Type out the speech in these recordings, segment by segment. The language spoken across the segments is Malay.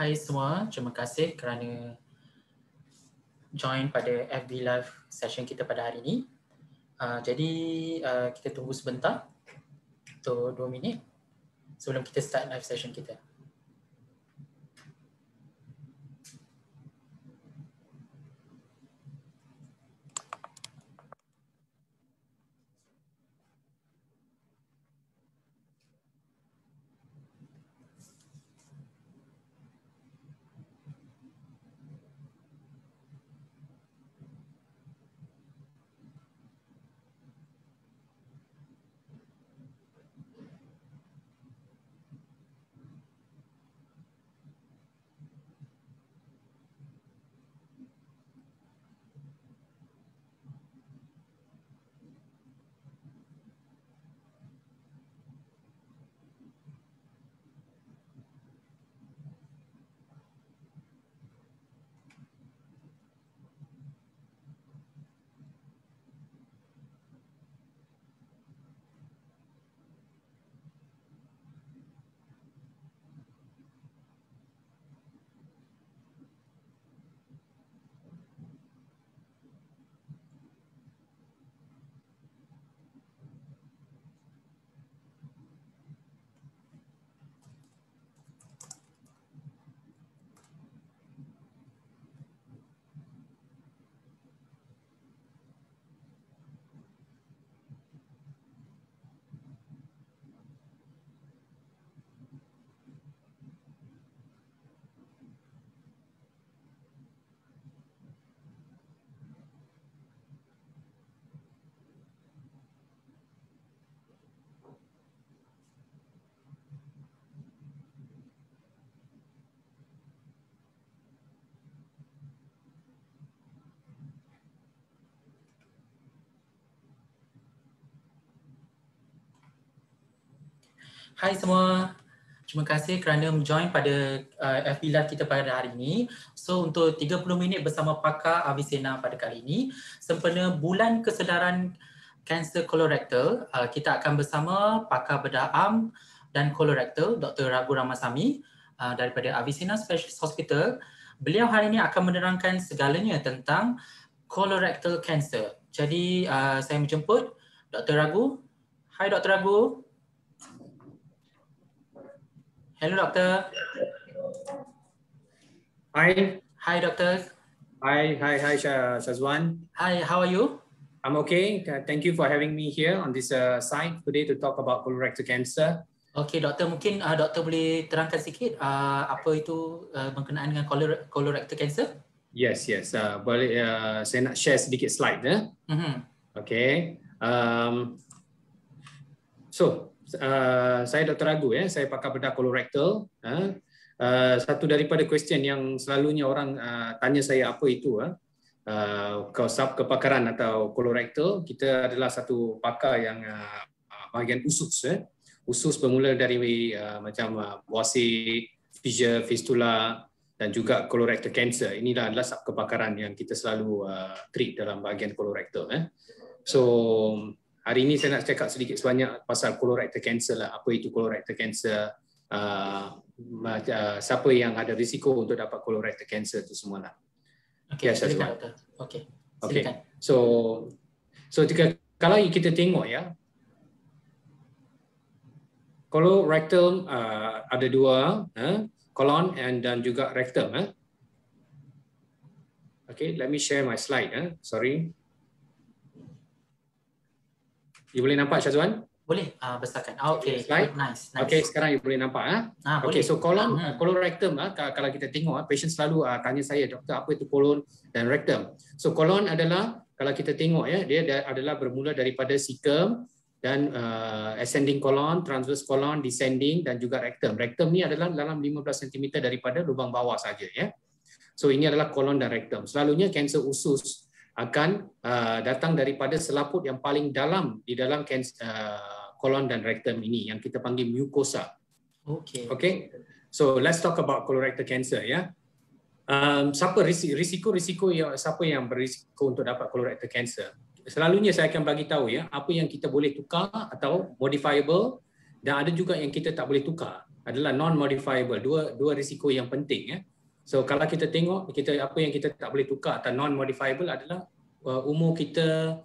Hai semua, terima kasih kerana join pada FB Live session kita pada hari ini. Jadi kita tunggu sebentar untuk 2 minit sebelum kita start live session kita. Hai semua, terima kasih kerana menjoin pada FB Live kita pada hari ini. So untuk 30 minit bersama pakar Avicenna pada kali ini, sempena Bulan Kesedaran Kanser Kolorektal, kita akan bersama pakar bedah am dan kolorektal Dr. Raghu Ramasamy daripada Avicenna Specialist Hospital. Beliau hari ini akan menerangkan segalanya tentang colorectal cancer. Jadi saya menjemput Dr. Raghu. Hai Dr. Raghu. Hello, Doctor. Hi. Hi, Doctor. Hi, Shazwan. Hi, how are you? I'm okay. Thank you for having me here on this site today to talk about colorectal cancer. Okay, Doktor, mungkin Doktor boleh terangkan sikit apa itu berkenaan dengan colorectal cancer? Yes. Boleh saya nak share sedikit slide. Okay. Saya Dr. Raghu, saya pakar bedah kolorektal. Satu daripada question yang selalunya orang tanya saya apa itu kepakaran atau kolorektal. Kita adalah satu pakar yang bahagian usus. Usus bermula dari macam wasik, fissure, fistula dan juga colorectal cancer. Inilah adalah kepakaran yang kita selalu treat dalam bahagian kolorektal. So hari ini saya nak cakap sedikit sebanyak pasal colorectal cancer lah. Apa itu colorectal cancer? Siapa yang ada risiko untuk dapat colorectal cancer itu semualah. Okey, silakan Doktor. Okey. Silakan. So kalau kita tengok ya, colorectal ada dua, colon dan juga rectum. Okay, let me share my slide. Sorry. You boleh nampak Syazwan? Boleh, besarkan. Okay, nice. Okay, sekarang you boleh nampak. Okay, so colon rectum, kalau kita tengok, patient selalu tanya saya, doktor apa itu colon dan rectum. So colon adalah, kalau kita tengok dia adalah bermula daripada cecum dan ascending colon, transverse colon, descending dan juga rectum. Rectum ni adalah dalam 15 cm daripada lubang bawah saja ya. So ini adalah colon dan rectum. Selalunya kanser usus akan datang daripada selaput yang paling dalam di dalam kolon dan rectum ini yang kita panggil mucosa. Okay. So let's talk about colorectal cancer ya. Siapa risiko siapa yang berisiko untuk dapat colorectal cancer? Selalunya saya akan bagi tahu ya apa yang kita boleh tukar atau modifiable dan ada juga yang kita tak boleh tukar. adalah non-modifiable. Dua risiko yang penting ya. So kalau kita tengok apa yang kita tak boleh tukar atau non-modifiable adalah umur kita,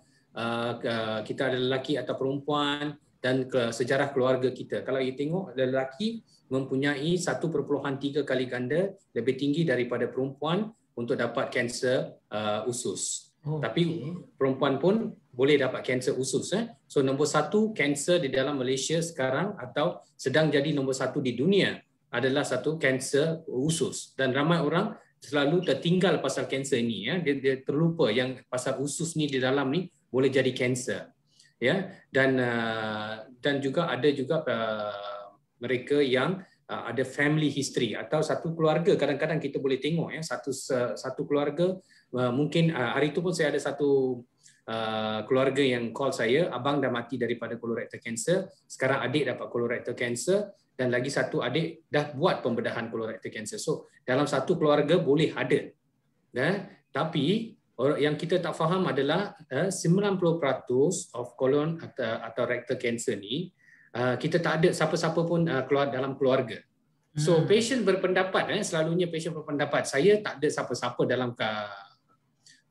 kita ada lelaki atau perempuan, dan sejarah keluarga kita. Kalau kita tengok, lelaki mempunyai 1.3 kali ganda lebih tinggi daripada perempuan untuk dapat kanser usus. Tapi perempuan pun boleh dapat kanser usus. So nombor 1 kanser di dalam Malaysia sekarang atau sedang jadi nombor 1 di dunia adalah satu kanser usus. Dan ramai orang selalu tertinggal pasal kanser ini. Dia terlupa yang pasal usus ni di dalam ni boleh jadi kanser. Ya, dan juga ada juga mereka yang ada family history atau satu keluarga. Kadang-kadang kita boleh tengok ya, satu keluarga, mungkin hari itu pun saya ada satu keluarga yang call saya, abang dah mati daripada colorectal cancer, sekarang adik dapat colorectal cancer, dan lagi satu adik dah buat pembedahan colorectal cancer. So dalam satu keluarga boleh ada. Tapi yang kita tak faham adalah 90% of colon atau rectal cancer ni kita tak ada siapa-siapa pun keluar dalam keluarga. So patient berpendapat, selalunya patient berpendapat, saya tak ada siapa-siapa dalam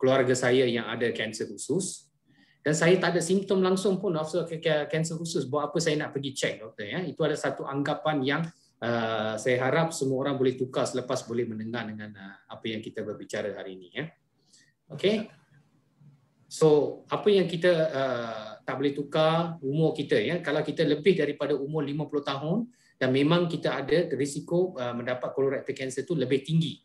keluarga saya yang ada kanser usus, dan saya tak ada simptom langsung pun of kanser usus. Buat apa saya nak pergi check, doktor? Itu ada satu anggapan yang saya harap semua orang boleh tukar selepas boleh mendengar dengan apa yang kita berbicara hari ini. Okay, so apa yang kita tak boleh tukar, umur kita ya. Kalau kita lebih daripada umur 50 tahun dan memang kita ada risiko mendapat colorectal cancer itu lebih tinggi.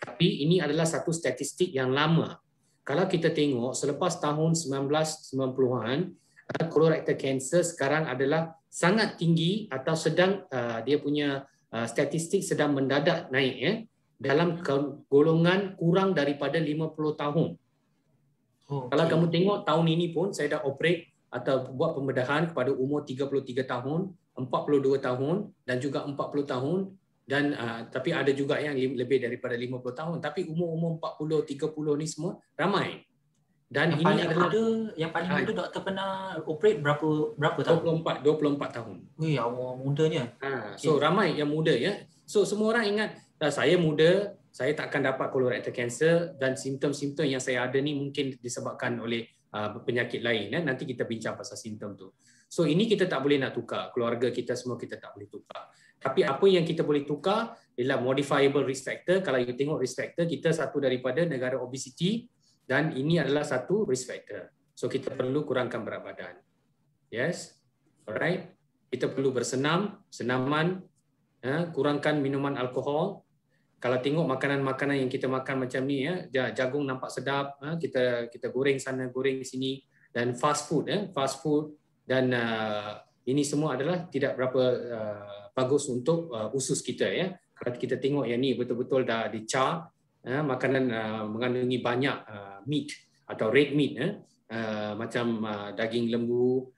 Tapi ini adalah satu statistik yang lama. Kalau kita tengok selepas tahun 1990-an, colorectal cancer sekarang adalah sangat tinggi atau sedang dia punya statistik sedang mendadak naik ya. Dalam golongan kurang daripada 50 tahun. Kalau kamu tengok tahun ini pun saya dah operate atau buat pembedahan kepada umur 33 tahun, 42 tahun dan juga 40 tahun, dan tapi ada juga yang lebih daripada 50 tahun, tapi umur-umur 40, 30 ni semua ramai. Dan yang ini yang paling muda doktor pernah operate berapa tahun? 24 tahun. Wih, awal mudanya. So ramai yang muda ya. So semua orang ingat saya muda, saya tak akan dapat colorectal cancer, dan simptom-simptom yang saya ada ni mungkin disebabkan oleh penyakit lain. Nanti kita bincang pasal simptom tu. So ini kita tak boleh nak tukar. Keluarga kita semua kita tak boleh tukar. Tapi apa yang kita boleh tukar ialah modifiable risk factor. Kalau you tengok risk factor, kita satu daripada negara obesity, dan ini adalah satu risk factor. So kita perlu kurangkan berat badan. Yes, alright. Kita perlu senaman, kurangkan minuman alkohol. Kalau tengok makanan-makanan yang kita makan macam ni ya, jagung nampak sedap, kita goreng sana goreng sini, dan fast food dan ini semua adalah tidak berapa bagus untuk usus kita ya. Kalau kita tengok yang ni betul-betul dah dicap, makanan mengandungi banyak meat atau red meat, macam daging lembu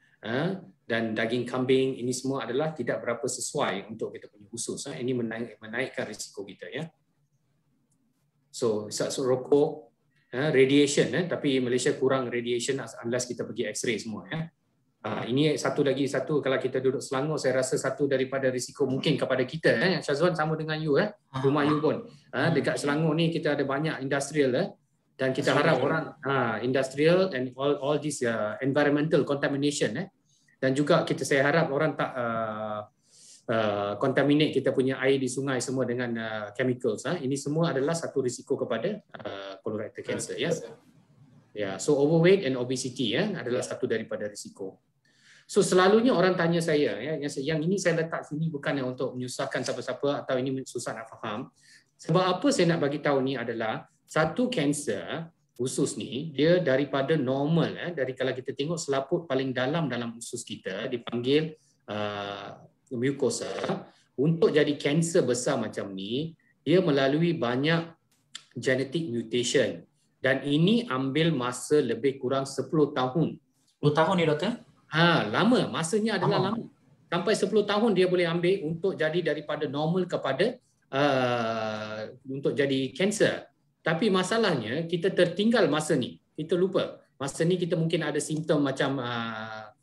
dan daging kambing, ini semua adalah tidak berapa sesuai untuk kita punya usus. Ini menaikkan risiko kita ya. So rokok, radiation, tapi Malaysia kurang radiation unless kita pergi X-ray semua ya. Ini satu kalau kita duduk Selangor, saya rasa satu daripada risiko mungkin kepada kita. Syazwan sama dengan you rumah you pun. Dekat Selangor ni kita ada banyak industrial dan kita harap orang industrial and all this environmental contamination dan juga saya harap orang tak contaminate kita punya air di sungai semua dengan chemicals. Ini semua adalah satu risiko kepada colorectal cancer ya. Ya, so overweight and obesity adalah satu daripada risiko. So selalunya orang tanya saya yang ini saya letak sini bukan untuk menyusahkan siapa-siapa atau ini susah nak faham. Sebab apa saya nak bagi tahu ni adalah satu kanser usus ni dia daripada normal dari kalau kita tengok selaput paling dalam usus kita dipanggil mucosa. Untuk jadi kanser besar macam ni dia melalui banyak genetic mutation dan ini ambil masa lebih kurang 10 tahun. 10 tahun ni doktor? Lama, masanya adalah lama. Sampai 10 tahun dia boleh ambil untuk jadi daripada normal kepada untuk jadi kanser. Tapi masalahnya kita tertinggal masa ni. Kita lupa. Masa ni kita mungkin ada simptom macam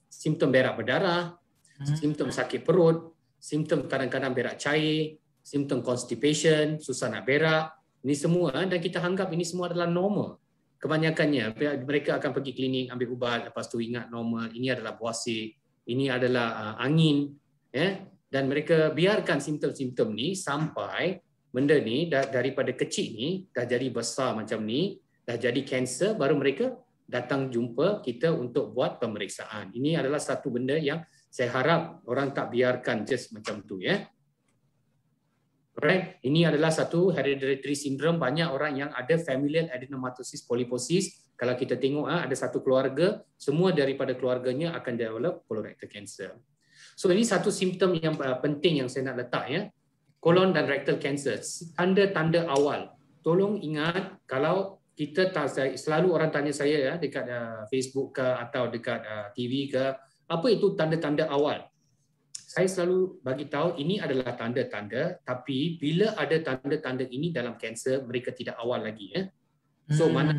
simptom berak berdarah, simptom sakit perut, simptom kadang-kadang berak cair, simptom constipation, susah nak berak, ini semua dan kita anggap ini semua adalah normal. Kebanyakannya mereka akan pergi klinik ambil ubat, lepas tu ingat normal, ini adalah buasir, ini adalah angin, ya. Dan mereka biarkan simptom-simptom ni sampai benda ni daripada kecil ni dah jadi besar macam ni, dah jadi kanser, baru mereka datang jumpa kita untuk buat pemeriksaan. Ini adalah satu benda yang saya harap orang tak biarkan just macam tu, ya. Alright, ini adalah satu hereditary syndrome. Banyak orang yang ada familial adenomatosis polyposis. Kalau kita tengok ada satu keluarga, semua daripada keluarganya akan develop colorectal cancer. So ini satu simptom yang penting yang saya nak letak, ya. Colon dan rectal cancer, tanda-tanda awal. Tolong ingat, kalau kita selalu orang tanya saya dekat Facebook ke atau dekat TV ke, apa itu tanda-tanda awal? Saya selalu bagi tahu ini adalah tanda-tanda, tapi bila ada tanda-tanda ini dalam kanser, mereka tidak awal lagi, ya. So mana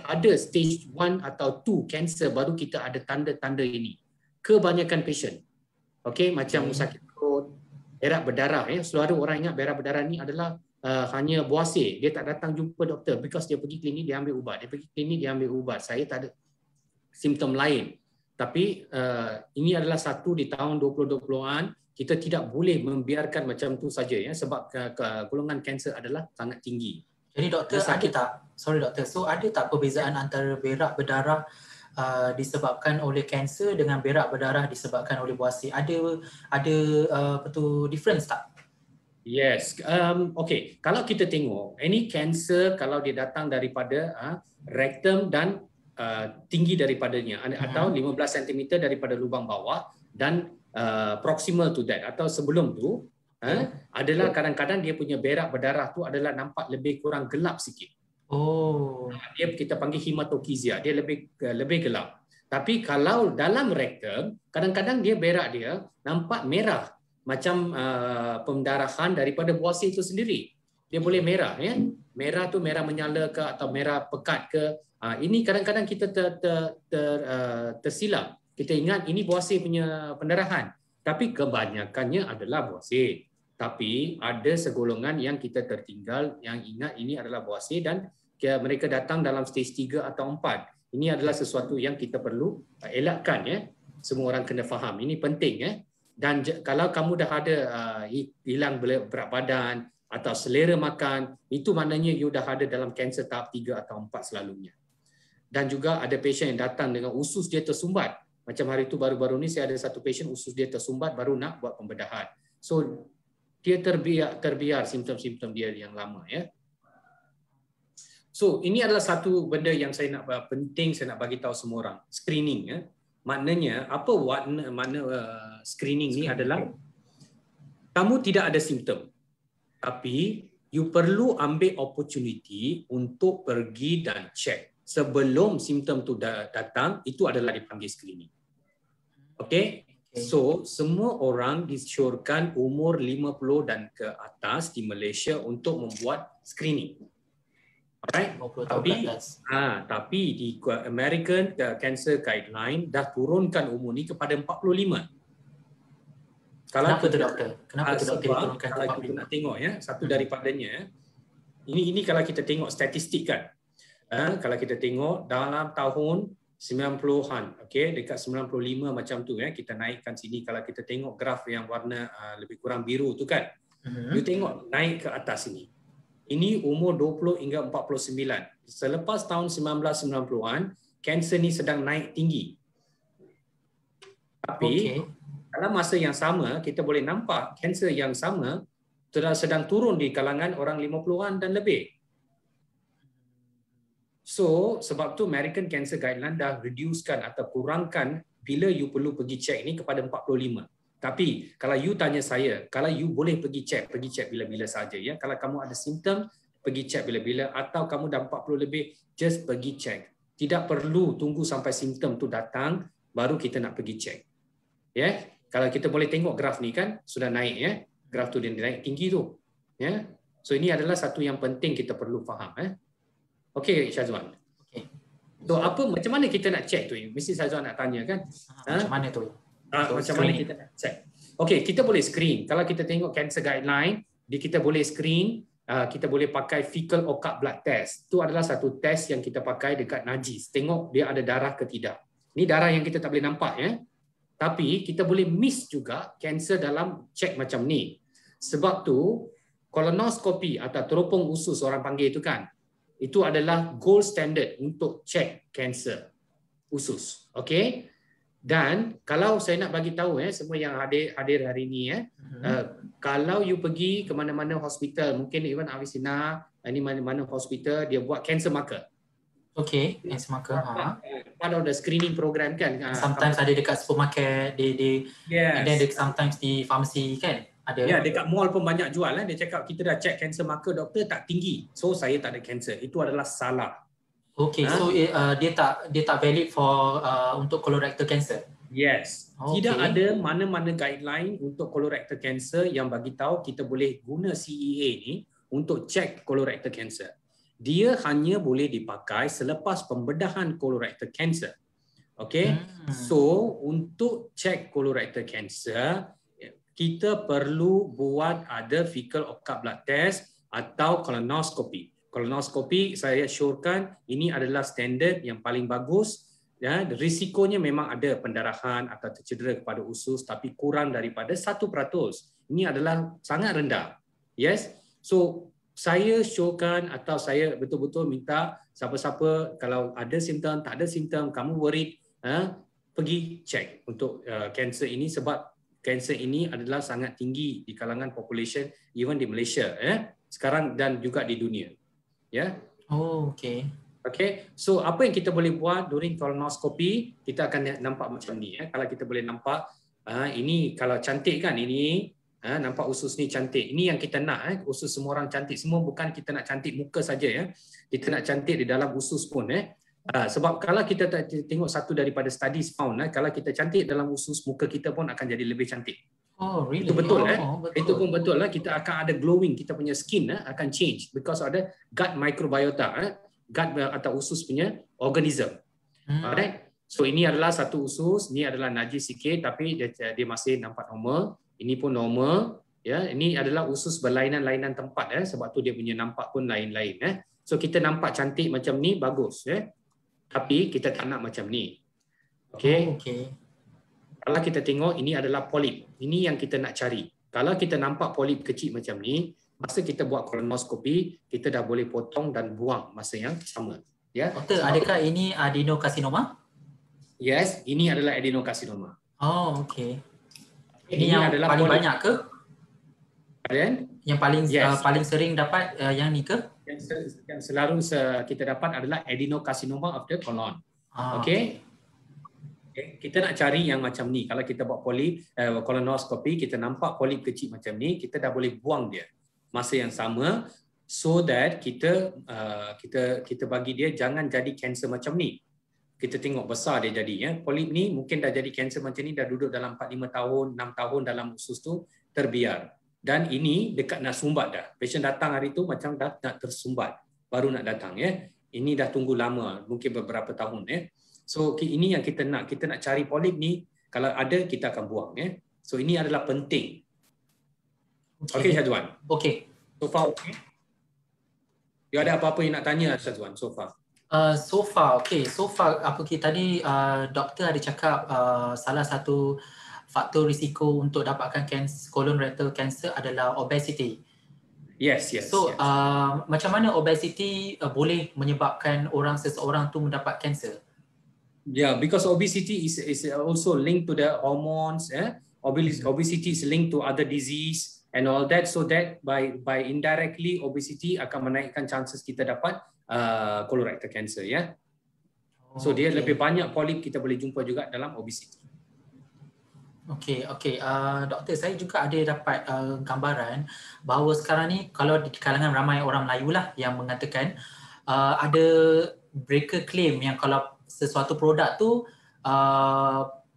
ada stage 1 atau 2 kanser baru kita ada tanda-tanda ini. Kebanyakan patient, okey, macam sakit perut, berak berdarah, ya. Selalu orang ingat berak berdarah ni adalah hanya buasir. Dia tak datang jumpa doktor because dia pergi klinik dia ambil ubat. Dia pergi klinik dia ambil ubat. Saya tak ada simptom lain. Tapi ini adalah satu di tahun 2020-an, kita tidak boleh membiarkan macam tu saja, ya, sebab golongan kanser adalah sangat tinggi. Jadi doktor, ada tak perbezaan antara berak berdarah disebabkan oleh kanser dengan berak berdarah disebabkan oleh buasir? Ada difference tak? Yes. Okay. Kalau kita tengok, ini kanser kalau dia datang daripada rectum dan tinggi daripadanya atau 15 cm daripada lubang bawah dan proximal to that atau sebelum tu adalah kadang-kadang dia punya berak berdarah tu adalah nampak lebih kurang gelap sikit. Dia kita panggil hematokisia, dia lebih gelap. Tapi kalau dalam rectum, kadang-kadang dia berak dia nampak merah macam pendarahan daripada buasir itu sendiri. Dia boleh merah, ya. Merah tu merah menyala ke atau merah pekat ke. Ini kadang-kadang kita tersilap. Kita ingat ini buasir punya pendarahan. Tapi kebanyakannya adalah buasir. Tapi ada segolongan yang kita tertinggal yang ingat ini adalah buasir dan mereka datang dalam stage 3 atau 4. Ini adalah sesuatu yang kita perlu elakkan, ya. Semua orang kena faham. Ini penting, ya. Dan kalau kamu dah ada hilang berat badan atau selera makan, itu maknanya you dah ada dalam kanser tahap 3 atau 4 selalunya. Dan juga ada pasien yang datang dengan usus dia tersumbat. Macam hari itu baru-baru ni saya ada satu pasien usus dia tersumbat baru nak buat pembedahan. So dia terbiar simptom-simptom dia yang lama, ya. So ini adalah satu benda yang saya nak penting saya nak bagi tahu semua orang. Screening, ya. Maknanya apa makna screening ni adalah kamu tidak ada simptom. Tapi you perlu ambil opportunity untuk pergi dan check. Sebelum simptom tu datang, itu adalah dipanggil screening. Okay? So, semua orang disyorkan umur 50 dan ke atas di Malaysia untuk membuat screening. Alright? Tapi di American Cancer Guideline dah turunkan umur ni kepada 45. Kenapa tu doktor? Kenapa tu doktor diturunkan kepada 45? Kalau kita nak tengok, ya, satu daripadanya, ini kalau kita tengok statistik kan. Kalau kita tengok dalam tahun 90-an, okey, dekat 95 macam tu, ya, kita naikkan sini. Kalau kita tengok graf yang warna lebih kurang biru tu kan, you tengok naik ke atas sini. Ini umur 20 hingga 49. Selepas tahun 1990-an, kanser ni sedang naik tinggi. Tapi dalam masa yang sama, kita boleh nampak kanser yang sama sedang turun di kalangan orang 50-an dan lebih. So, sebab tu American Cancer Guideline dah reducekan atau kurangkan bila you perlu pergi check ni kepada 45. Tapi kalau you tanya saya, kalau you boleh pergi check bila-bila saja, ya. Kalau kamu ada simptom, pergi check bila-bila, atau kamu dah 40 lebih, just pergi check. Tidak perlu tunggu sampai simptom tu datang baru kita nak pergi check. Ya. Kalau kita boleh tengok graf ni kan sudah naik, ya. Graf tu dia naik tinggi tu. Ya. So ini adalah satu yang penting kita perlu faham, ya. Okey, Syazwan. Okey. So macam mana kita nak check tu? Mesti Syazwan nak tanya kan? Macam mana tu? Macam mana kita nak check? Okey, kita boleh screen. Kalau kita tengok cancer guideline, kita boleh screen, kita boleh pakai fecal occult blood test. Itu adalah satu test yang kita pakai dekat najis. Tengok dia ada darah ke tidak. Ini darah yang kita tak boleh nampak ya. Tapi kita boleh miss juga kanser dalam cek macam ni. Sebab tu kolonoskopi atau teropong usus orang panggil itu kan, itu adalah gold standard untuk cek kanser usus. Okey? Dan kalau saya nak bagi tahu semua yang hadir hari ini kalau you pergi ke mana-mana hospital, mungkin even Avicenna, ini mana-mana hospital dia buat cancer marker. Okay, cancer marker. Part of the screening program kan. Sometimes ada dekat supermarket, and then sometimes di pharmacy kan. Ada. Ya, dekat mall pun banyak jual. Dia cakap kita dah check cancer marker, doktor tak tinggi, so saya tak ada cancer. Itu adalah salah. Okay, so dia tak valid for untuk colorectal cancer. Yes. Okay. Tidak ada mana-mana guideline untuk colorectal cancer yang bagi tahu kita boleh guna CEA ni untuk check colorectal cancer. Dia hanya boleh dipakai selepas pembedahan colorectal cancer. Okay? So, untuk check colorectal cancer, kita perlu buat ada fecal occult blood test atau colonoscopy. Colonoscopy saya syorkan ini adalah standard yang paling bagus. Ya, risikonya memang ada pendarahan atau tercedera kepada usus tapi kurang daripada 1%. Ini adalah sangat rendah. Yes. So saya syorkan atau saya betul-betul minta siapa-siapa kalau ada simptom, tak ada simptom, kamu worried, pergi check untuk kanser ini sebab kanser ini adalah sangat tinggi di kalangan population even di Malaysia sekarang dan juga di dunia. Ya. Oh, okey. Okay, so apa yang kita boleh buat during colonoscopy, kita akan nampak macam ni. Kalau kita boleh nampak, ini kalau cantik kan ini, nampak usus ni cantik. Ini yang kita nak, usus semua orang cantik. Semua bukan kita nak cantik muka saja ya. Kita nak cantik di dalam usus pun. Sebab kalau kita tengok satu daripada studies found, kalau kita cantik dalam usus, muka kita pun akan jadi lebih cantik. Oh, really? Itu betul. Betul. Itu pun betul. Kita akan ada glowing, kita punya skin akan change because ada gut microbiota. Gut atau usus punya organism. Alright. So ini adalah satu usus, ni adalah najis sikit tapi dia masih nampak normal. Ini pun normal. Ya, ini adalah usus berlainan-lainan tempat sebab tu dia punya nampak pun lain-lain So kita nampak cantik macam ni bagus Tapi kita tak nak macam ni. Okey. Okay. Kalau kita tengok ini adalah polip. Ini yang kita nak cari. Kalau kita nampak polip kecil macam ni, masa kita buat kolonoskopi, kita dah boleh potong dan buang masa yang sama. Ya. Doktor, adakah ini adenokarsinoma? Yes, ini adalah adenokarsinoma. Oh, okey. Ini yang paling banyak ke? Pardon? Yang paling sering dapat yang ni ke? Yang selalu kita dapat adalah adenocarcinoma of the colon. Okey. Kita nak cari yang macam ni. Kalau kita buat kolonoskopi, kita nampak polip kecil macam ni, kita dah boleh buang dia masa yang sama so that kita bagi dia jangan jadi kanser macam ni. Kita tengok besar dia jadi polip ni mungkin dah jadi kanser macam ni dah duduk dalam 4-5 tahun, 6 tahun dalam usus tu terbiar. Dan ini dekat nak sumbat dah. Patient datang hari tu macam dah nak tersumbat baru nak datang Ini dah tunggu lama, mungkin beberapa tahun So ini yang kita nak cari polip ni, kalau ada kita akan buang So ini adalah penting. Okey Syazwan. Okey. So far okey. You ada apa-apa yang nak tanya Syazwan so far? So far apa kita tadi doktor ada cakap salah satu faktor risiko untuk dapatkan colorectal cancer adalah obesity. Yes. So macam mana obesity boleh menyebabkan seseorang tu mendapat kanser? Yeah, because obesity is also linked to the hormones. Obesity is linked to other disease and all that. So that by indirectly obesity akan menaikkan chances kita dapat colorectal cancer. So dia lebih banyak polip kita boleh jumpa juga dalam obesity. Okey. Doktor, saya juga ada dapat gambaran bahawa sekarang ni kalau di kalangan ramai orang Melayu lah yang mengatakan ada breaker claim yang kalau sesuatu produk tu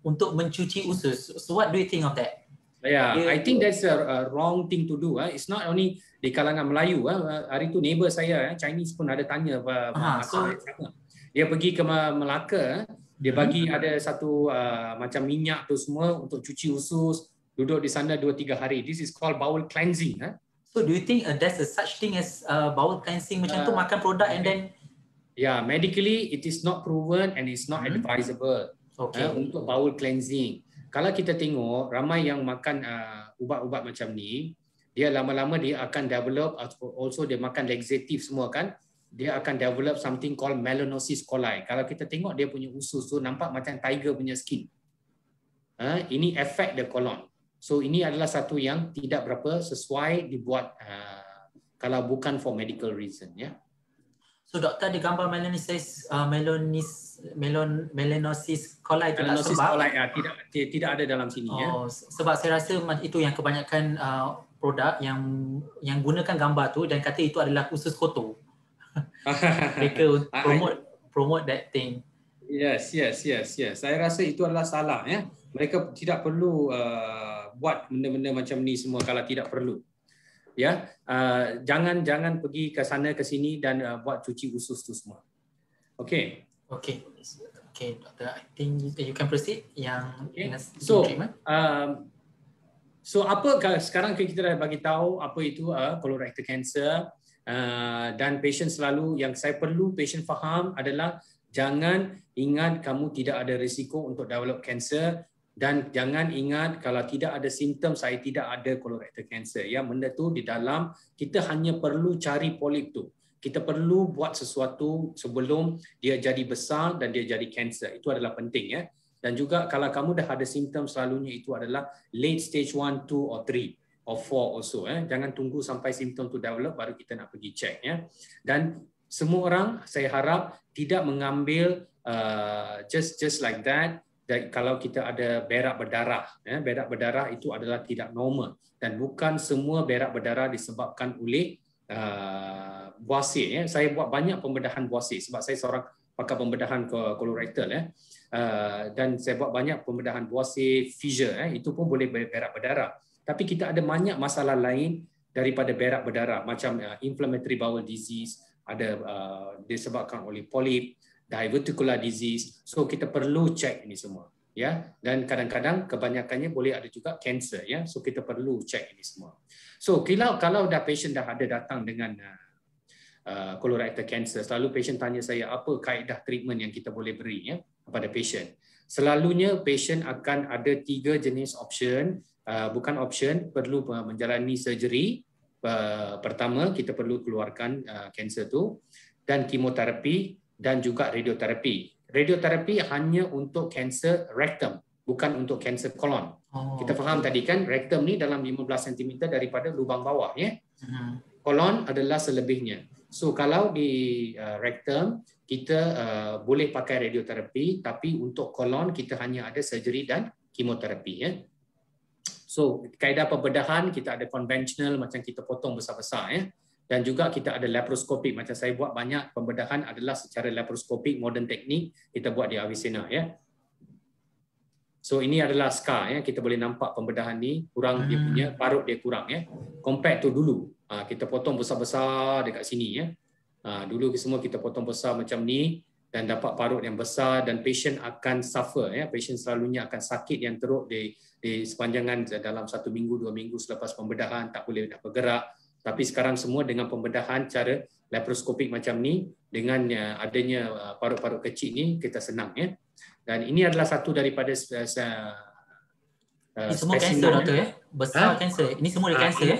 untuk mencuci usus. So what do you think of that? Yeah, I think that's a wrong thing to do. It's not only di kalangan Melayu. Hari tu neighbor saya Chinese pun ada tanya dia pergi ke Melaka, dia bagi ada satu macam minyak tu semua untuk cuci usus, duduk di sana 2-3 hari. This is called bowel cleansing. So do you think there's a such thing as bowel cleansing macam tu, makan produk and then? Yeah, medically it is not proven and it's not advisable untuk bowel cleansing. Kalau kita tengok ramai yang makan ubat-ubat macam ni, dia lama-lama dia akan develop, also dia makan laxative semua kan, dia akan develop something called melanosis coli. Kalau kita tengok dia punya usus tu nampak macam tiger punya skin. Ini efek the colon. So ini adalah satu yang tidak berapa sesuai dibuat kalau bukan for medical reason, ya. So doktor ada gambar melanosis coli itu tak sebab coli, tidak ada dalam sini, ya. Sebab saya rasa itu yang kebanyakan produk yang gunakan gambar tu dan kata itu adalah usus kotor. Mereka promote that thing. Yes. Saya rasa itu adalah salah, ya. Mereka tidak perlu buat benda-benda macam ni semua kalau tidak perlu. Ya, jangan pergi ke sana ke sini dan buat cuci usus tu semua. Okay, doktor, I think you can proceed yang treatment. So apa sekarang kita dah bagi tahu apa itu colorectal cancer, dan patient selalu yang saya perlu patient faham adalah jangan ingat kamu tidak ada risiko untuk develop cancer. Dan jangan ingat kalau tidak ada simptom saya tidak ada colorectal cancer. Ya, benda tu di dalam kita hanya perlu cari polip tu. Kita perlu buat sesuatu sebelum dia jadi besar dan dia jadi cancer. Itu adalah penting, ya. Dan juga kalau kamu dah ada simptom selalunya itu adalah late stage 1, 2 or 3 or 4 also, ya. Jangan tunggu sampai simptom tu develop baru kita nak pergi check, ya. Dan semua orang saya harap tidak mengambil just like that. Dan kalau kita ada berak berdarah, berak berdarah itu adalah tidak normal dan bukan semua berak berdarah disebabkan oleh buasir. Ya. Saya buat banyak pembedahan buasir sebab saya seorang pakar pembedahan colorectal, ya. Dan saya buat banyak pembedahan buasir, fissure, itu pun boleh berak berdarah. Tapi kita ada banyak masalah lain daripada berak berdarah macam inflammatory bowel disease, ada disebabkan oleh polip, diverticular disease. So kita perlu cek ini semua, ya. Dan kadang-kadang kebanyakannya boleh ada juga cancer, ya. So kita perlu cek ini semua. So kalau dah patient dah ada datang dengan colorectal cancer, selalu patient tanya saya apa kaedah treatment yang kita boleh beri, ya, kepada patient. Selalunya patient akan ada 3 jenis option, bukan option, perlu menjalani surgery. Pertama kita perlu keluarkan cancer tu, dan kemoterapi dan juga radioterapi. Radioterapi hanya untuk kanser rectum, bukan untuk kanser colon. Kita faham tadi kan, rectum ni dalam 15 cm daripada lubang bawah, ya. Colon adalah selebihnya. So kalau di rectum kita boleh pakai radioterapi, tapi untuk colon kita hanya ada surgery dan kemoterapi, ya. So kaedah pembedahan kita ada konvensional macam kita potong besar-besar, ya. Dan juga kita ada laparoskopik, macam saya buat banyak pembedahan adalah secara laparoskopik, modern teknik kita buat di Avicenna, ya. So ini adalah scar, ya. Kita boleh nampak pembedahan ni kurang dia punya parut dia kurang, ya. Compare tu dulu. Kita potong besar-besar dekat sini, ya. Dulu semua kita potong besar macam ni dan dapat parut yang besar dan patient akan suffer, ya. Patient selalunya akan sakit yang teruk di sepanjangan dalam 1 minggu 2 minggu selepas pembedahan, tak boleh nak bergerak. Tapi sekarang semua dengan pembedahan cara laparoskopik macam ni, dengan adanya parut-parut kecil ni kita senang, ya. Dan ini adalah satu daripada ini semua kanser, doktor, ya? Besar kanser. Ini semua ada kanser, ya?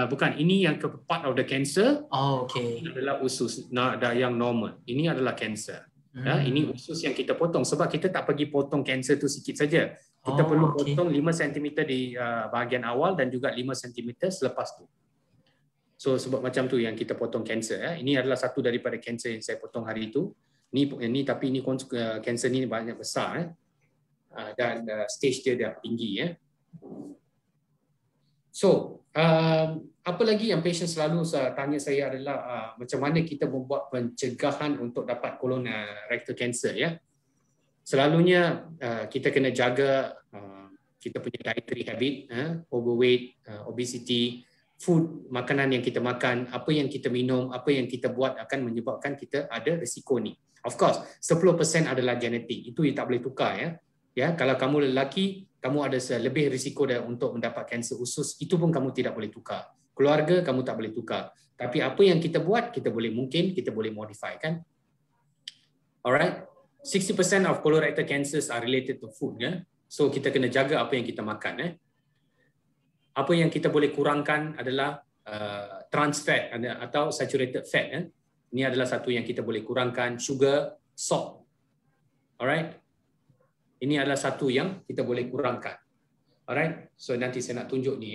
Bukan, ini yang part of the cancer. Okay. Ini adalah usus yang normal. Ini adalah cancer. Ya, ini usus yang kita potong sebab kita tak pergi potong kanser tu sikit saja. Kita perlu potong 5 cm di bahagian awal dan juga 5 cm selepas tu. So sebab macam tu yang kita potong kanser, ya. Ini adalah satu daripada kanser yang saya potong hari itu. Ini tapi ini kanser ni banyak besar, ya. Dan stage dia dah tinggi, ya. So apa lagi yang patient selalu tanya saya adalah macam mana kita membuat pencegahan untuk dapat colorectal cancer, ya. Selalunya kita kena jaga kita punya dietary habit, overweight, obesity, food, makanan yang kita makan, apa yang kita minum, apa yang kita buat akan menyebabkan kita ada risiko ni. Of course, 10% adalah genetik. Itu tak boleh tukar, ya. Ya, kalau kamu lelaki, kamu ada lebih risiko untuk mendapat kanser usus, itu pun kamu tidak boleh tukar. Keluarga kamu tak boleh tukar. Tapi apa yang kita buat, kita boleh modify kan. Alright. 60% of colorectal cancers are related to food ya. So kita kena jaga apa yang kita makan Apa yang kita boleh kurangkan adalah trans fat atau saturated fat Ini adalah satu yang kita boleh kurangkan, sugar, salt. Alright. Ini adalah satu yang kita boleh kurangkan. Alright. So nanti saya nak tunjuk ni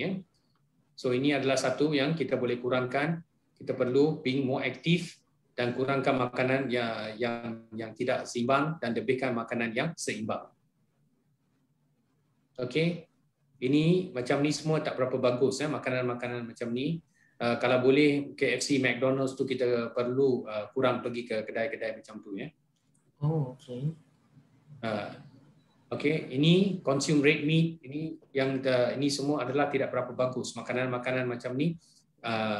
So ini adalah satu yang kita boleh kurangkan. Kita perlu being more active dan kurangkan makanan yang tidak seimbang dan lebihkan makanan yang seimbang. Okey. Ini macam ni semua tak berapa bagus makanan-makanan macam ni. Kalau boleh KFC, McDonald's tu kita perlu kurang pergi ke kedai-kedai macam tu Oh, okey. Okey, ini consume red meat, ini semua adalah tidak berapa bagus. Makanan-makanan macam ni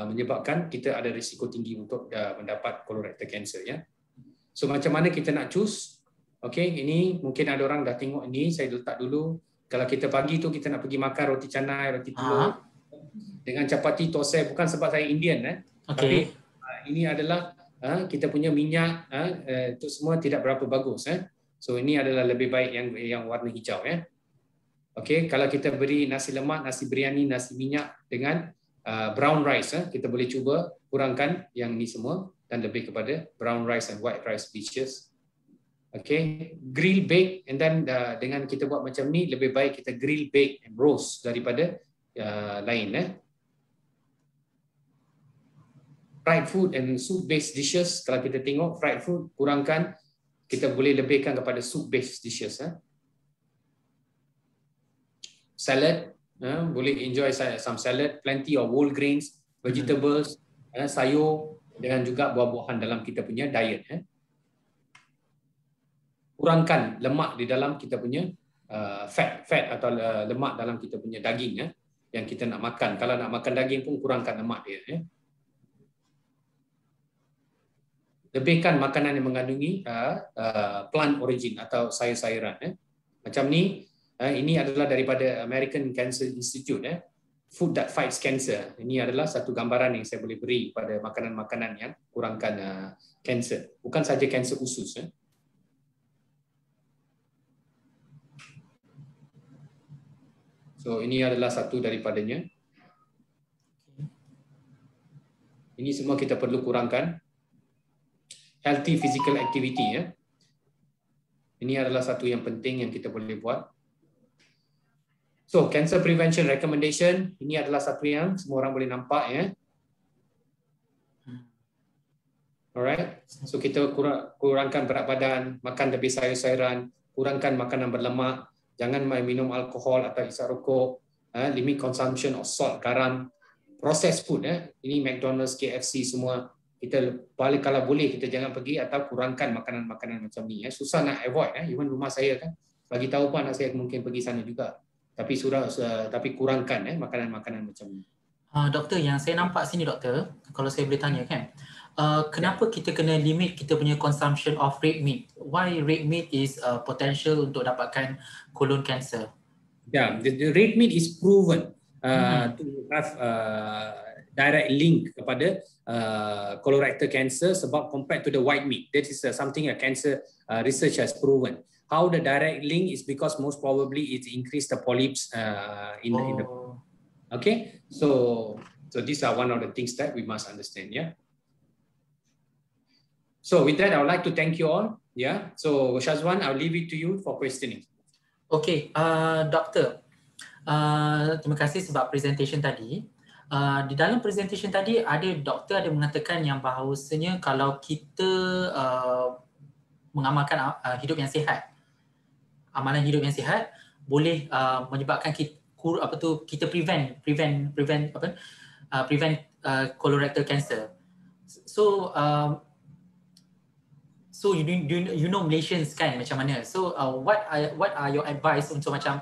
menyebabkan kita ada risiko tinggi untuk mendapat colorectal cancer So macam mana kita nak choose? Okey, ini mungkin ada orang dah tengok ini, saya letak dulu. Kalau kita pagi tu kita nak pergi makan roti canai, roti telur dengan chapati tosai, bukan sebab saya Indian tapi ini adalah kita punya minyak itu semua tidak berapa bagus So ini adalah lebih baik yang warna hijau Okey, kalau kita beri nasi lemak, nasi biryani, nasi minyak dengan brown rice kita boleh cuba kurangkan yang ni semua dan lebih kepada brown rice and white rice dishes. Okey, grill bake and then dengan kita buat macam ni lebih baik kita grill bake and roast daripada lain Fried food and soup based dishes, kalau kita tengok fried food kurangkan, kita boleh lebihkan kepada soup based dishes Salad, boleh enjoy some salad, plenty of whole grains, vegetables, sayur dengan juga buah-buahan dalam kita punya diet Kurangkan lemak di dalam kita punya fat atau lemak dalam kita punya daging yang kita nak makan. Kalau nak makan daging pun kurangkan lemak dia Lebihkan makanan yang mengandungi plant origin atau sayur-sayuran Macam ni, ini adalah daripada American Cancer Institute Food that fights cancer. Ini adalah satu gambaran yang saya boleh beri pada makanan-makanan yang kurangkan kanser. Bukan saja kanser usus So ini adalah satu daripadanya. Ini semua kita perlu kurangkan. Healthy physical activity Ini adalah satu yang penting yang kita boleh buat. So cancer prevention recommendation, ini adalah satu yang semua orang boleh nampak Alright. So kita kurangkan berat badan, makan lebih sayur-sayuran, kurangkan makanan berlemak, jangan minum alkohol atau isap rokok, limit consumption of salt, garam, processed food ini McDonald's, KFC semua. Kita balik kalau boleh kita jangan pergi atau kurangkan makanan-makanan macam ni Susah nak avoid even rumah saya kan. Bagi tahu pun anak saya mungkin pergi sana juga. Tapi kurangkan makanan-makanan macam ni. Doktor, yang saya nampak sini doktor, kalau saya boleh tanya kan. Kenapa kita kena limit kita punya consumption of red meat? Why red meat is potential untuk dapatkan colon cancer? Yeah, the red meat is proven to have direct link kepada colorectal cancer sebab compared to the white meat. That is something a cancer research has proven. How the direct link is because most probably it increased the polyps in the okay. So these are one of the things that we must understand. So with that, I would like to thank you all. So Shazwan, I'll leave it to you for questioning. Okay, Doktor, terima kasih sebab presentation tadi. Di dalam presentation tadi doktor ada mengatakan yang bahawasanya kalau kita mengamalkan hidup yang sihat, amalan hidup yang sihat boleh menyebabkan kita prevent colorectal cancer. So you know Malaysians kan macam mana. So what are your advice untuk macam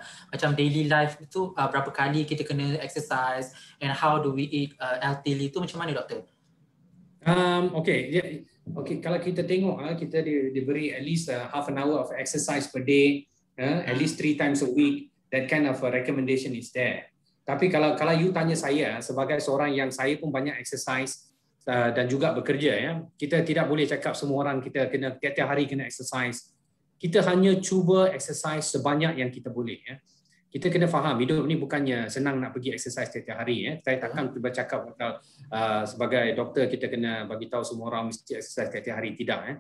daily life tu, berapa kali kita kena exercise and how do we eat healthily tu macam mana doktor? Okay, kalau kita tengok kita diberi at least half an hour of exercise per day at least 3 times a week. That kind of recommendation is there. Tapi kalau you tanya saya sebagai seorang yang saya pun banyak exercise dan juga bekerja, ya, kita tidak boleh cakap semua orang kita kena tiap hari kena exercise. Kita hanya cuba exercise sebanyak yang kita boleh, ya. Kita kena faham hidup ni bukannya senang nak pergi exercise tiap hari, ya. Saya takkan tiba cakap sebagai doktor kita kena bagi tahu semua orang mesti exercise tiap hari, tidak, ya.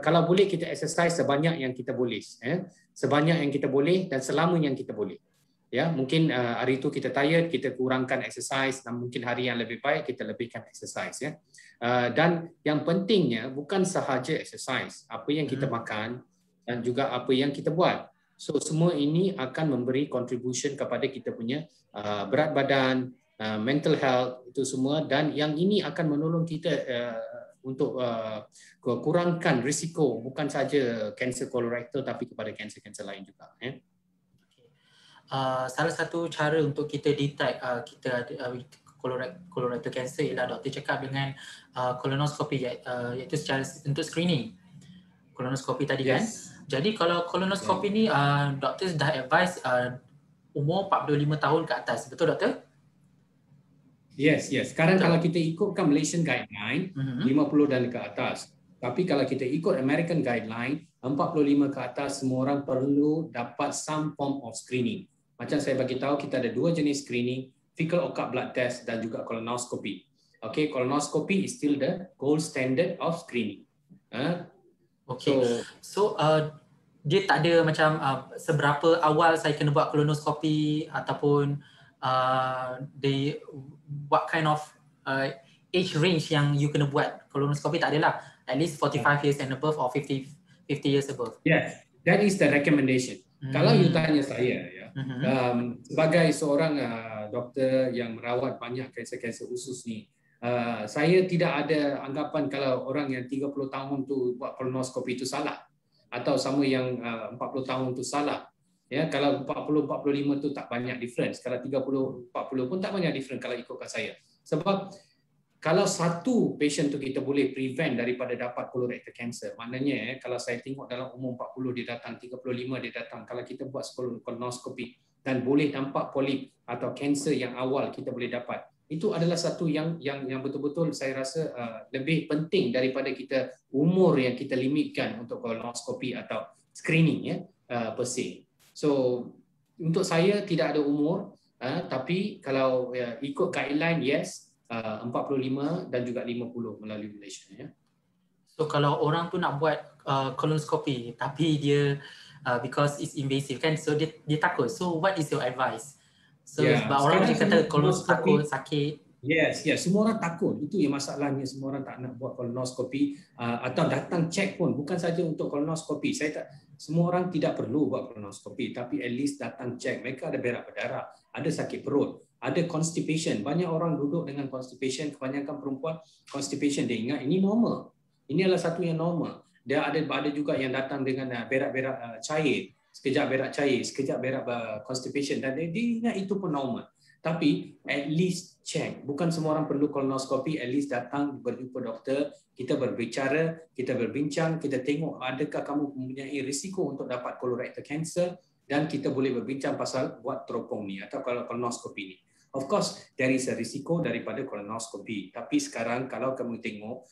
Kalau boleh kita exercise sebanyak yang kita boleh, ya. Sebanyak yang kita boleh dan selama yang kita boleh. Ya, mungkin hari itu kita tired, kita kurangkan exercise, dan mungkin hari yang lebih baik kita lebihkan exercise, ya. Dan yang pentingnya bukan sahaja exercise, apa yang kita makan dan juga apa yang kita buat. So semua ini akan memberi contribution kepada kita punya berat badan, mental health, itu semua, dan yang ini akan menolong kita untuk kurangkan risiko bukan saja kanser kolorektal tapi kepada kanser-kanser lain juga, ya. Salah satu cara untuk kita detect kita ada colorectal cancer ialah doktor cakap dengan colonoscopy, iaitu secara untuk screening colonoscopy tadi, kan. Jadi kalau colonoscopy ni doktor dah advise umur 45 tahun ke atas, betul doktor? Yes. Sekarang kalau kita ikutkan Malaysian guideline 50 dan ke atas. Tapi kalau kita ikut American guideline 45 ke atas, semua orang perlu dapat some form of screening. Macam saya bagi tahu, kita ada 2 jenis screening, fecal occult blood test dan juga colonoscopy. Okay, colonoscopy is still the gold standard of screening. Okay, so dia tak ada macam seberapa awal saya kena buat colonoscopy ataupun what kind of age range yang you kena buat colonoscopy, tak adalah. At least 45 years and above or 50 years above. Yes, that is the recommendation. Kalau you tanya saya, ya, sebagai seorang doktor yang merawat banyak kanser-kanser usus ni, saya tidak ada anggapan kalau orang yang 30 tahun tu buat colonoscopy itu salah, atau sama yang 40 tahun tu salah. Ya, kalau 40-45 tu tak banyak difference, kalau 30-40 pun tak banyak difference kalau ikutkan saya. Sebab kalau satu patient tu kita boleh prevent daripada dapat colorectal cancer, maknanya kalau saya tengok dalam umur 40 dia datang, 35 dia datang, kalau kita buat colonoscopy dan boleh nampak polip atau kanser yang awal kita boleh dapat, itu adalah satu yang betul-betul saya rasa lebih penting daripada kita umur yang kita limitkan untuk colonoscopy atau screening, ya, per se. So untuk saya tidak ada umur, tapi kalau ikut guideline, yes, 45 dan juga 50 melalui Malaysia, ya. So kalau orang tu nak buat colonoscopy tapi dia because it's invasive, kan, so dia takut. So what is your advice? So sebab orang dia kata colonoscopy takut, sakit. Yes, semua orang takut. Itu yang masalahnya, semua orang tak nak buat colonoscopy atau datang check pun bukan saja untuk colonoscopy. Semua orang tidak perlu buat colonoscopy, tapi at least datang check. Mereka ada berak berdarah, ada sakit perut, ada constipation. Banyak orang duduk dengan constipation, kebanyakan perempuan constipation, dia ingat ini normal. Ini adalah satu yang normal. Dia ada juga yang datang dengan berak-berak cair, sekejap berak cair, sekejap berak constipation, dan dia ingat itu pun normal. Tapi at least check. Bukan semua orang perlu colonoscopy, at least datang berjumpa doktor, kita berbicara, kita berbincang, kita tengok adakah kamu mempunyai risiko untuk dapat colorectal cancer, dan kita boleh berbincang pasal buat teropong ni atau colonoscopy ni. Of course, there is a risiko daripada colonoscopy. Tapi sekarang kalau kamu tengok,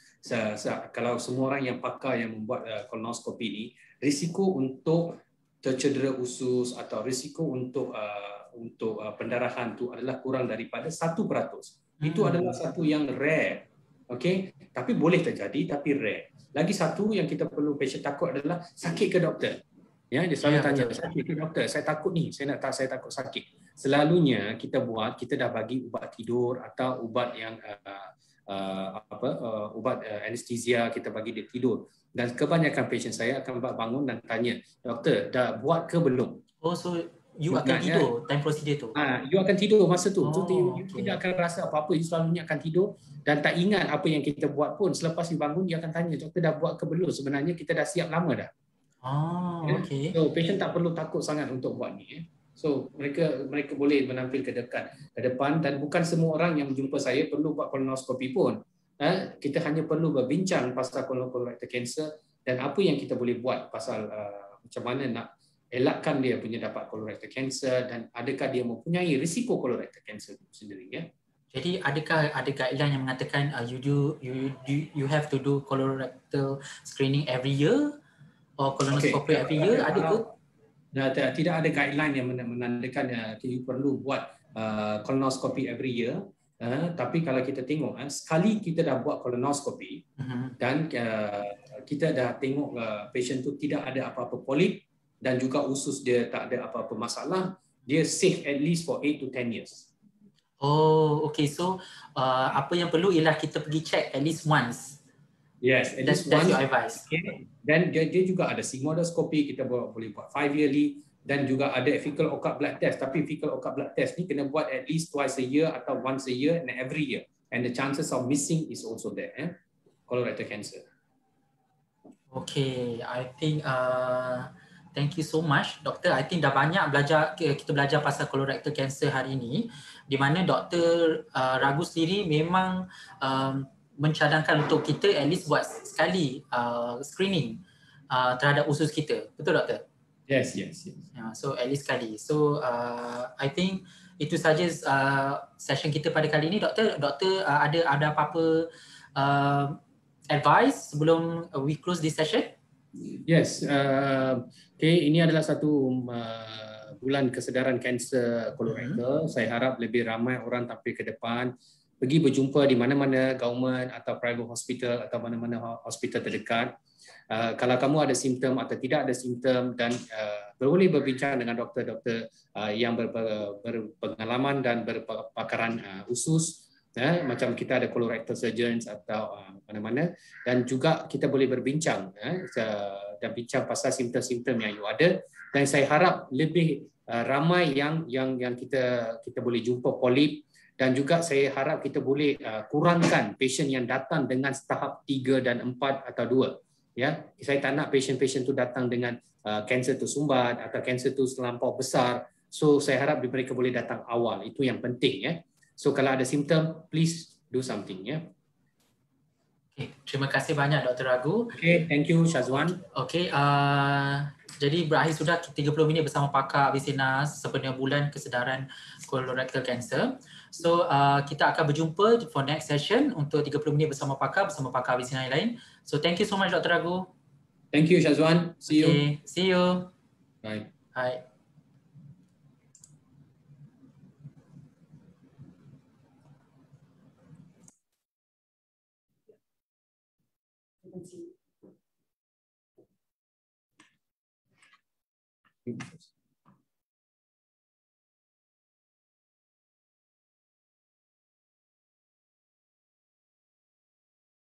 kalau semua orang yang pakar yang membuat colonoscopy ni, risiko untuk tercedera usus atau risiko untuk pendarahan tu adalah kurang daripada 1%. Itu adalah satu yang rare. Okay? Tapi boleh terjadi, tapi rare. Lagi satu yang kita perlu patient takut adalah sakit ke doktor. Ya, dia selalu tanya, sakit ke doktor? Saya takut ni, saya takut sakit. Selalunya kita dah bagi ubat tidur atau ubat yang ubat anestesia, kita bagi dia tidur. Dan kebanyakan patient saya akan bangun dan tanya, doktor, dah buat ke belum? Oh, so you akan tidur time procedure tu? You akan tidur masa tu. You tidak akan rasa apa-apa, you selalunya akan tidur dan tak ingat apa yang kita buat pun. Selepas you bangun, dia akan tanya, doktor dah buat ke belum? Sebenarnya kita dah siap lama dah. Okay. So patient tak perlu takut sangat untuk buat ni. So mereka boleh menampil ke depan, dan bukan semua orang yang menjumpa saya perlu buat colonoscopy pun. Kita hanya perlu berbincang pasal colorectal cancer dan apa yang kita boleh buat pasal macam mana nak elakkan dia punya dapat colorectal cancer dan adakah dia mempunyai risiko colorectal cancer itu sendiri ya. Jadi adakah ada guideline yang mengatakan you have to do colorectal screening every year or colonoscopy every year? Ada ke? Tidak ada guideline yang menandakan you perlu buat colonoscopy every year. Tapi kalau kita tengok sekali kita dah buat colonoscopy dan kita dah tengok patient tu tidak ada apa-apa polip dan juga usus dia tak ada apa-apa masalah, dia safe at least for 8 to 10 years. Oh, okay. So apa yang perlu ialah kita pergi check at least once. Yes, at least once. That's your advice. Okay. Dan dia juga ada sigmoidoscopy, kita boleh buat 5 yearly dan juga ada fecal occult blood test. Tapi fecal occult blood test ni kena buat at least twice a year atau once a year and every year. And the chances of missing is also there. Colorectal cancer. Okay, I think thank you so much, Doktor. I think dah banyak kita belajar pasal colorectal cancer hari ini, di mana Dr. Raghu sendiri memang mencadangkan untuk kita at least buat sekali screening terhadap usus kita. Betul, Doktor? Yes. So at least sekali. So I think itu saja session kita pada kali ini, Doktor. Doktor ada apa-apa advice sebelum we close this session? Yes. Okay, ini adalah satu bulan kesedaran kanser kolorektal. Saya harap lebih ramai orang tampil ke depan, pergi berjumpa di mana-mana government atau private hospital atau mana-mana hospital terdekat. Kalau kamu ada simptom atau tidak ada simptom dan boleh berbincang dengan doktor-doktor yang berpengalaman dan berpakaran usus, macam kita ada colorectal surgeons atau mana-mana, dan juga kita boleh berbincang dan bincang pasal simptom-simptom yang you ada. Dan saya harap lebih ramai yang kita boleh jumpa polip. Dan juga saya harap kita boleh kurangkan pasien yang datang dengan tahap 3 dan 4 atau 2. Ya, saya tak nak pasien-pasien tu datang dengan kanser tu sumbat atau kanser tu terlampau besar. So saya harap mereka boleh datang awal. Itu yang penting ya. So kalau ada simptom, please do something ya. Okay, terima kasih banyak Dr. Raghu. Okay, thank you Syazwan. Okay, jadi berakhir sudah 30 minit bersama pakar Avicenna sempena bulan kesedaran colorectal cancer. So kita akan berjumpa for next session untuk 30 minit bersama pakar Avicenna yang lain. So thank you so much Dr. Raghu. Thank you Syazwan. See you. See you. Bye. Bye. Thank you.